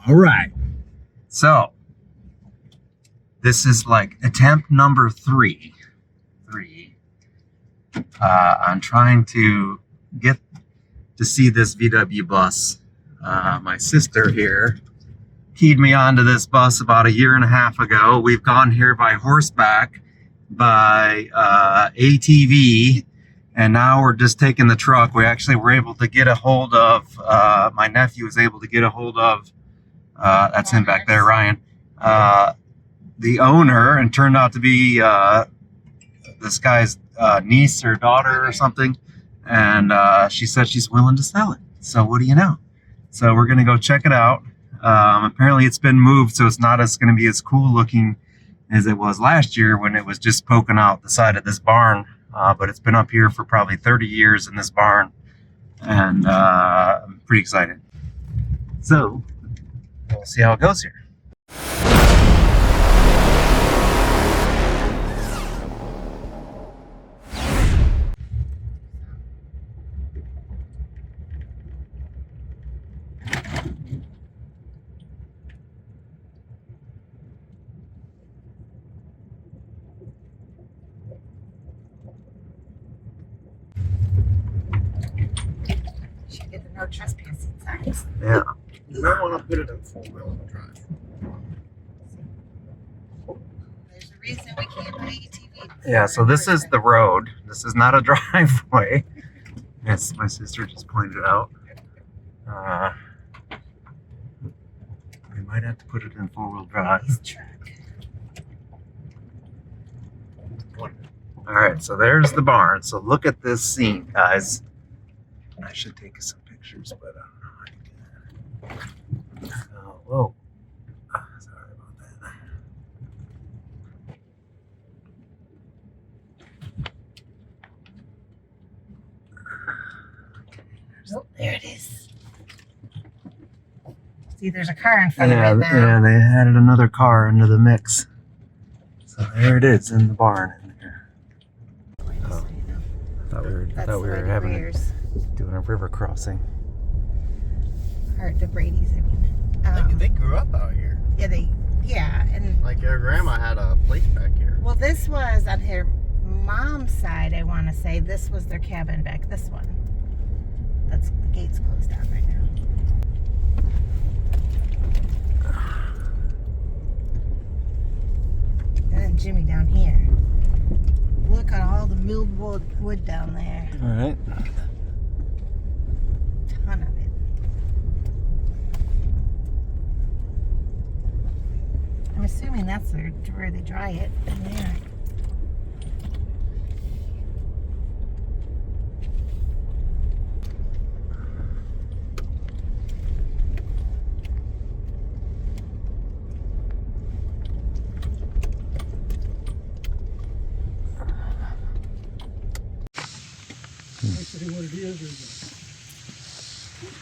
All right. So this is like attempt number 3. I'm trying to get to see this VW bus. My sister here keyed me onto this bus about a year and a half ago. We've gone here by horseback, by ATV, and now we're just taking the truck. We actually were able to get a hold of, my nephew was able to get a hold of, that's him back there, Ryan, the owner, and turned out to be this guy's niece or daughter or something. And she said she's willing to sell it. So what do you know? So we're going to go check it out. Apparently it's been moved, so it's not going to be as cool looking as it was last year when it was just poking out the side of this barn. But it's been up here for probably 30 years in this barn, and I'm pretty excited. So we'll see how it goes here. No trespassing signs. Yeah. You might want to put it in 4-wheel drive. There's a reason we can't buy ATV. Yeah, so this is the road. This is not a driveway. Yes, my sister just pointed out. We might have to put it in 4-wheel drive. All right, so there's the barn. So look at this scene, guys. I should take some pictures, but I don't know how to do that. Oh, whoa. Sorry about that. Oh, there it is. See, there's a car in front of it now. Yeah, they added another car into the mix. So there it is in the barn in there. Oh, I thought we were doing a river crossing. Or the Brady's, I mean. They grew up out here. Yeah, and like your grandma had a place back here. Well, this was on her mom's side, I want to say. This was their cabin back, this one. The gate's closed down right now. And then Jimmy down here. Look at all the milled wood down there. All right. Ton of it. I'm assuming that's where they dry it in there. Basically what it is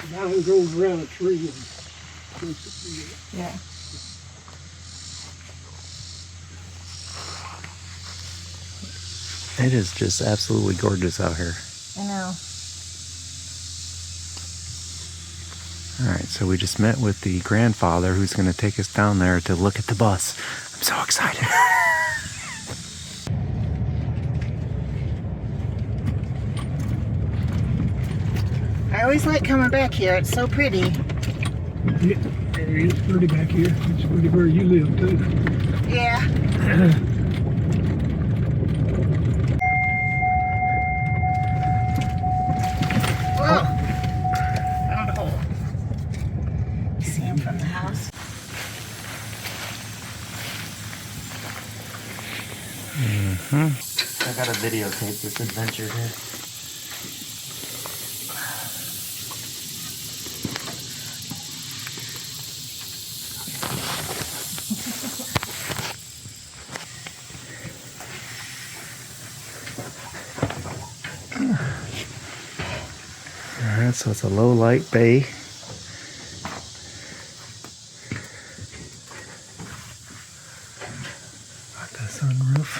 a vine grows around a tree and makes it big. Yeah. It is just absolutely gorgeous out here. I know. All right, so we just met with the grandfather who's going to take us down there to look at the bus. I'm so excited. I always like coming back here. It's so pretty. Yeah, it's pretty back here. It's pretty where you live too. Yeah. Whoa. Found a hole. You see him from the house? I got to videotape this adventure here. Alright, so it's a low light bay. Got the sunroof.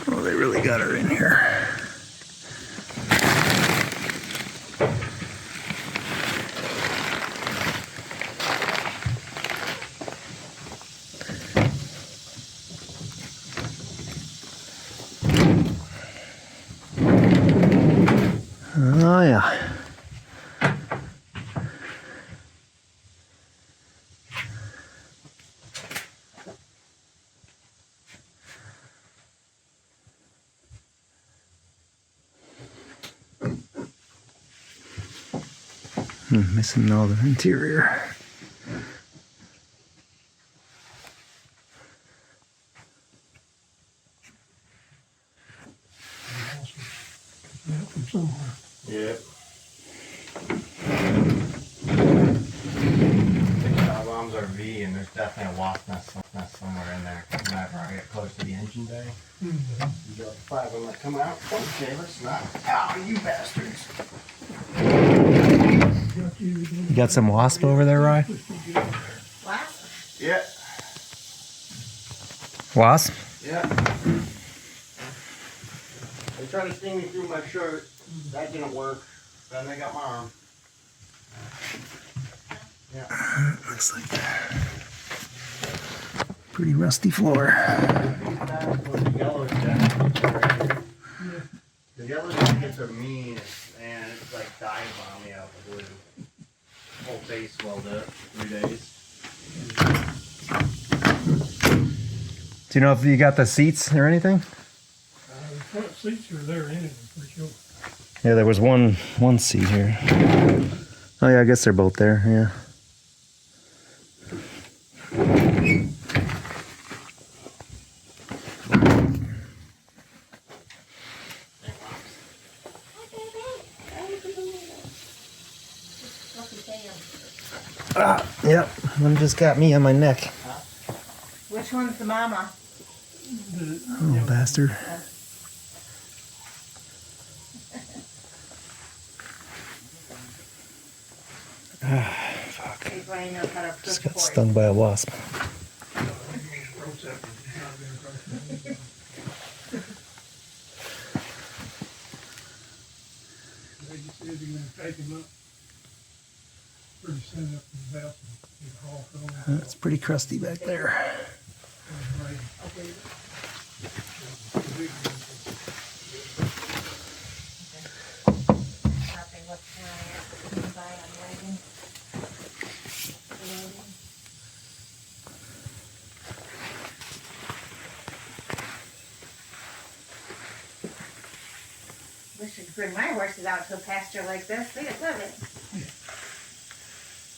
Oh, they really got her in here. Oh yeah. Missing all the interior. Yeah, from somewhere. Yep. Bombs RV, and there's definitely a wasp nest somewhere in there. Whenever I get close to the engine bay, you got 5 of them that come out. Okay, let's not. Ow, you bastards! You got some wasp over there, Rye? Wasp? Yeah, Wasp? yeah. They tried to sting me through my shirt. That didn't work. Then they got my arm. Yeah. Looks like pretty rusty floor. The yellow jackets. The yellow jackets are mean, and it's like dive bomb me out the blue. Whole face swelled up 3 days. Do you know if you got the seats or anything? The front seats are there in it, I'm pretty sure. Yeah, there was one seat here. Oh yeah, I guess they're both there, yeah. Yep, one just got me on my neck. Which one's the mama? Oh, bastard. Fuck. Everybody knows how to Just got push for stung by a wasp. They just said you're gonna take him up. Pretty soon up in the house and haul it on. It's pretty crusty back there. We should bring my horses out to a pasture like this. They'd love it.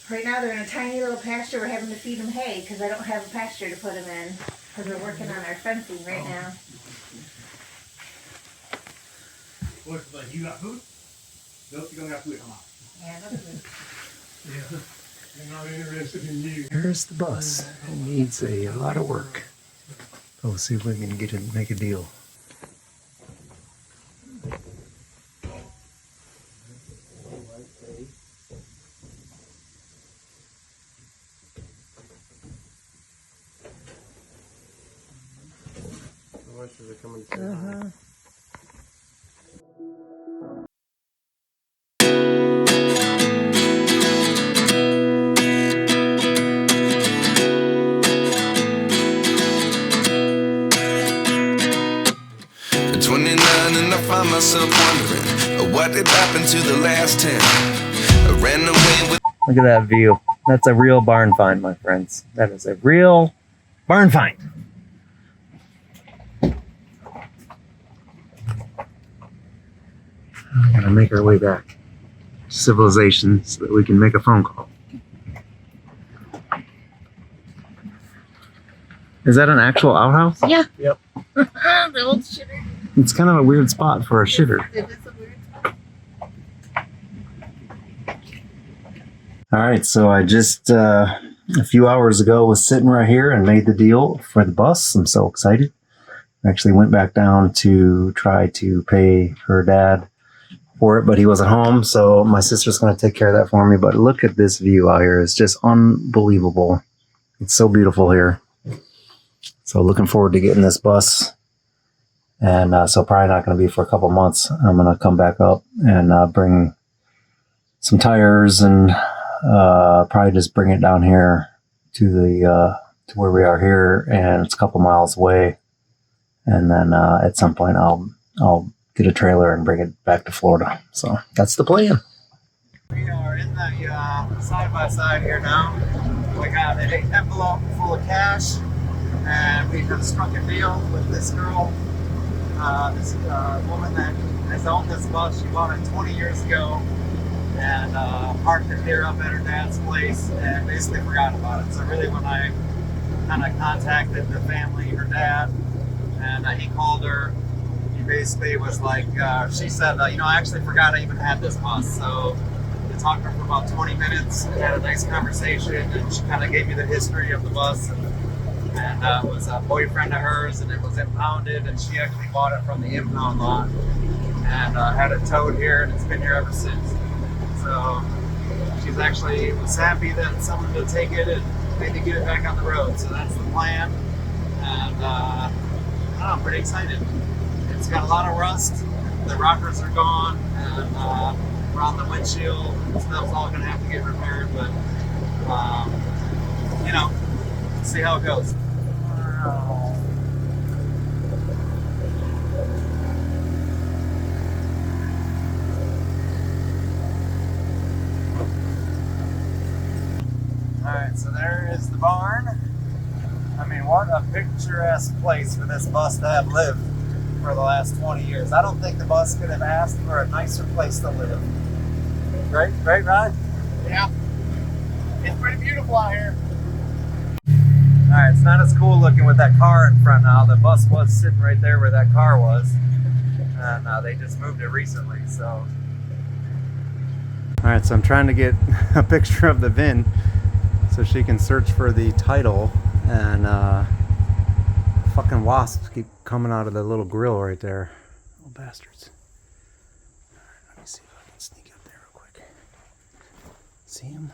Right now they're in a tiny little pasture. We're having to feed them hay because I don't have a pasture to put them in because we're working on our fencing right now. What's like, you got food? Nope, you're gonna have food. Come on. Yeah, that's good. Yeah, they're not interested in you. Here's the bus. It needs a lot of work. We'll see if we can get it, make a deal. At 29 and I find myself wondering what did happen to the last 10. I ran away with. Look at that view. That's a real barn find, my friends. That is a real barn find. We're gonna make our way back to civilization so that we can make a phone call. Is that an actual outhouse? Yeah. Yep. The old shitter. It's kind of a weird spot for a shitter. It is a weird spot. All right, so I just a few hours ago was sitting right here and made the deal for the bus. I'm so excited. I actually went back down to try to pay her dad for it, but he wasn't home, so my sister's going to take care of that for me. But look at this view out here. It's just unbelievable. It's so beautiful here. So looking forward to getting this bus. And so probably not going to be for a couple months. I'm going to come back up and bring some tires and probably just bring it down here to the to where we are here, and it's a couple miles away. And then at some point I'll get a trailer and bring it back to Florida. So that's the plan. We are in the side by side here now. We got an envelope full of cash, and we have struck a deal with this girl, this woman that has owned this bus. She bought it 20 years ago and parked it here up at her dad's place and basically forgot about it. So really when I kind of contacted the family, her dad, and he called her, he basically was like, she said, I actually forgot I even had this bus. So I talked to her for about 20 minutes and had a nice conversation, and she kind of gave me the history of the bus. And it was a boyfriend of hers, and it was impounded, and she actually bought it from the impound lot and had it towed here, and it's been here ever since. So she's actually was happy that someone would take it and maybe get it back on the road. So that's the plan, and I'm pretty excited. It's got a lot of rust. The rockers are gone, and around the windshield stuff's all gonna have to get repaired, but see how it goes. Alright, so there is the barn. I mean, what a picturesque place for this bus to have lived for the last 20 years. I don't think the bus could have asked for a nicer place to live. Right, Rod? Yeah. It's pretty beautiful out here. Alright, it's not as cool looking with that car in front now. The bus was sitting right there where that car was. And they just moved it recently, so. Alright, so I'm trying to get a picture of the VIN so she can search for the title, and fucking wasps keep coming out of the little grill right there. Little bastards. Alright, let me see if I can sneak up there real quick. See him?